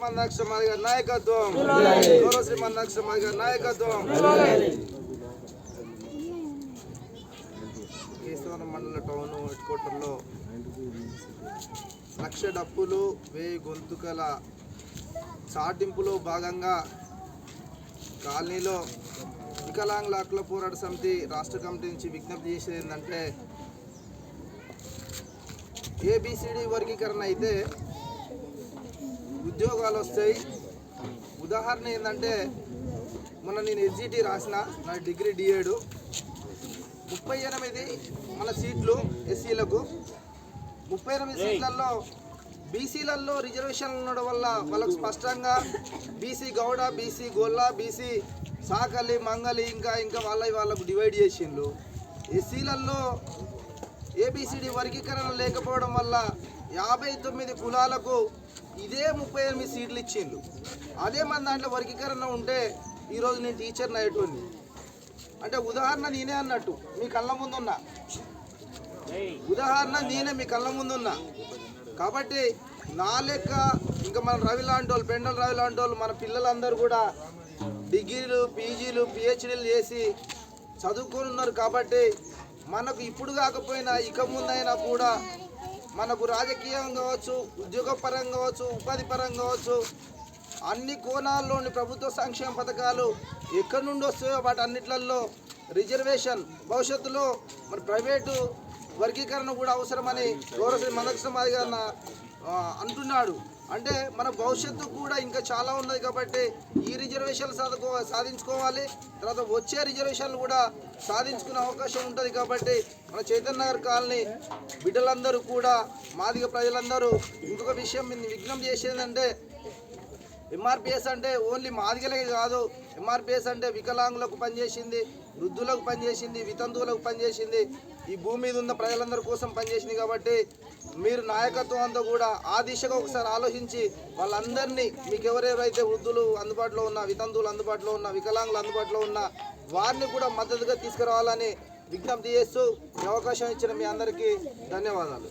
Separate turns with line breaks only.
మందాక్ష మాది గారి నాయకత్వం, గౌరవ శ్రీ మందాక్ష మాది గారి నాయకత్వం. కేశవరం మండల టౌన్ హెడ్ క్వార్టర్లో 1,00,000 డప్పులు 1000 గొంతుకల చాటింపులో భాగంగా కాలనీలో వికలాంగుల హక్కుల పోరాట సమితి రాష్ట్ర కమిటీ నుంచి విజ్ఞప్తి చేసేది ఏంటంటే, ఏబిసిడి వర్గీకరణ అయితే ఉద్యోగాలు వస్తాయి. ఉదాహరణ ఏంటంటే, మొన్న నేను ఎస్జిటి రాసిన, నా డిగ్రీ డిఏడు 38 మన సీట్లు ఎస్సీలకు, 38 సీట్లలో బీసీలలో రిజర్వేషన్లు ఉండడం వల్ల వాళ్ళకు స్పష్టంగా బీసీ గౌడ, బీసీ గొల్ల, బీసీ సాకలి, మంగలి ఇంకా వాళ్ళకు డివైడ్ చేసిండ్రు. ఎస్సీలలో ఏబిసిడి వర్గీకరణ లేకపోవడం వల్ల 59 కులాలకు ఇదే 38 సీట్లు ఇచ్చిండ్రు. అదే మన దాంట్లో వర్గీకరణ ఉంటే ఈరోజు నేను టీచర్ని అయ్యేటోని. అంటే ఉదాహరణ నేనే అన్నట్టు మీ కళ్ళ ముందున్నా, ఉదాహరణ నేనే మీ కళ్ళ ముందున్నా. కాబట్టి నా లెక్క ఇంకా మన రవి లాంటి వాళ్ళు, పెండల రవి లాంటి వాళ్ళు, మన పిల్లలందరూ కూడా డిగ్రీలు, పీజీలు, పిహెచ్డీలు చేసి చదువుకొని ఉన్నారు. కాబట్టి మనకు ఇప్పుడు కాకపోయినా ఇక ముందైనా కూడా మనకు రాజకీయం కావచ్చు, ఉద్యోగపరంగా కావచ్చు, ఉపాధి పరంగా కావచ్చు, అన్ని కోణాల్లోని ప్రభుత్వ సంక్షేమ పథకాలు ఎక్కడి నుండి వస్తాయో వాటి అన్నిట్లలో రిజర్వేషన్ భవిష్యత్తులో మరి ప్రైవేటు వర్గీకరణ కూడా అవసరమని గౌరవ శ్రీ మందాక్ష మాది గారు అంటున్నాడు. అంటే మన భవిష్యత్తు కూడా ఇంకా చాలా ఉన్నది. కాబట్టి ఈ రిజర్వేషన్లు సాధించుకోవాలి, తర్వాత వచ్చే రిజర్వేషన్లు కూడా సాధించుకునే అవకాశం ఉంటుంది. కాబట్టి మన చైతన్య నగర్ కాలనీ బిడ్డలందరూ కూడా, మాదిగ ప్రజలందరూ ఇంకొక విషయం విజ్ఞప్తి చేసేదంటే, ఎంఆర్పిఎస్ అంటే ఓన్లీ మాదిగలకే కాదు, ఎంఆర్పిఎస్ అంటే వికలాంగులకు పనిచేసింది, వృద్ధులకు పనిచేసింది, వితంతువులకు పనిచేసింది, ఈ భూమి మీద ఉన్న ప్రజలందరి కోసం పనిచేసింది. కాబట్టి మీరు నాయకత్వం అంతా కూడా ఆ దిశగా ఒకసారి ఆలోచించి వాళ్ళందరినీ, మీకు ఎవరెవరైతే వృద్ధులు అందుబాటులో ఉన్న, వితంతువులు అందుబాటులో ఉన్న, వికలాంగులు అందుబాటులో ఉన్న వారిని కూడా మద్దతుగా తీసుకురావాలని విజ్ఞప్తి చేస్తూ ఈ అవకాశం ఇచ్చిన మీ అందరికీ ధన్యవాదాలు.